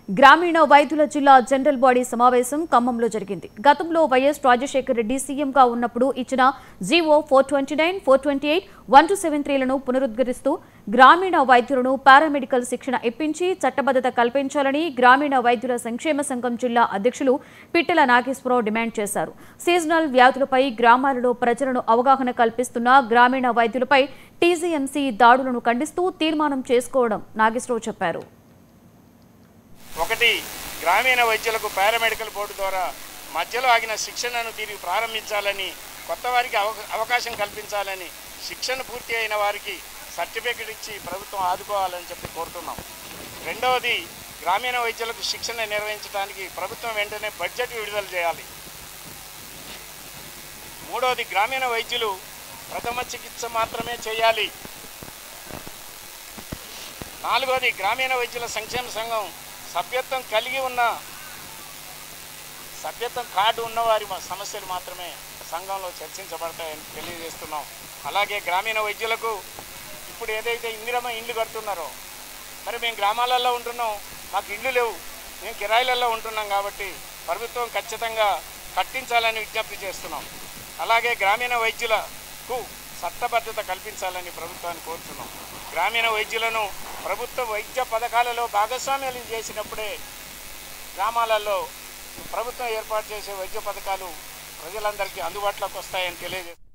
గ్రామీణ వైద్యుల జిల్లా జనరల్ బాడీ సమావేశం ఖమ్మంలో జరిగింది. గతంలో వైఎస్ రాజశేఖర రెడ్డి సీఎంగా ఉన్నప్పుడు ఇచ్చిన జీవో 429, 428, 1273లను పునరుద్ధరిస్తూ గ్రామీణ వైద్యులను పారామెడికల్ శిక్షణ ఇప్పించి చట్టబద్ధత కల్పించాలని గ్రామీణ వైద్యుల సంక్షేమ సంఘం జిల్లా అధ్యక్షులు పిట్టల నాగేశ్వరరావు డిమాండ్ చేశారు. సీజనల్ వ్యాధులపై గ్రామాలలో ప్రజలను అవగాహన కల్పిస్తున్న గ్రామీణ వైద్యులపై టీజీఎంసీ దాడులను ఖండిస్తూ తీర్మానం చేసుకోవడం నాగేశ్వరరావు చెప్పారు. ఒకటి, గ్రామీణ వైద్యులకు పారామెడికల్ బోర్డు ద్వారా మధ్యలో ఆగిన శిక్షణను తిరిగి ప్రారంభించాలని, కొత్త వారికి అవకాశం కల్పించాలని, శిక్షణ పూర్తి అయిన వారికి సర్టిఫికెట్ ఇచ్చి ప్రభుత్వం ఆదుకోవాలని చెప్పి కోరుతున్నాం. రెండవది, గ్రామీణ వైద్యులకు శిక్షణ నిర్వహించడానికి ప్రభుత్వం వెంటనే బడ్జెట్ విడుదల చేయాలి. మూడవది, గ్రామీణ వైద్యులు ప్రథమ చికిత్స మాత్రమే చేయాలి. నాలుగవది, గ్రామీణ వైద్యుల సంక్షేమ సంఘం సభ్యత్వం కార్డు ఉన్నవారి సమస్యలు మాత్రమే సంఘంలో చర్చించబడతాయని తెలియజేస్తున్నాం. అలాగే గ్రామీణ వైద్యులకు ఇప్పుడు ఏదైతే ఇందిరమ్మ ఇండ్లు కడుతున్నారో, మరి మేము గ్రామాలలో ఉంటున్నాం, మాకు ఇండ్లు లేవు, మేము కిరాయిలలో ఉంటున్నాం కాబట్టి ప్రభుత్వం ఖచ్చితంగా కట్టించాలని విజ్ఞప్తి చేస్తున్నాం. అలాగే గ్రామీణ వైద్యులకు చట్టబద్ధత కల్పించాలని ప్రభుత్వాన్ని కోరుతున్నాం. గ్రామీణ వైద్యులను ప్రభుత్వ వైద్య పథకాలలో భాగస్వామ్యాలు చేసినప్పుడే గ్రామాలలో ప్రభుత్వం ఏర్పాటు చేసే వైద్య పథకాలు ప్రజలందరికీ అందుబాటులోకి వస్తాయని తెలియజేస్తారు.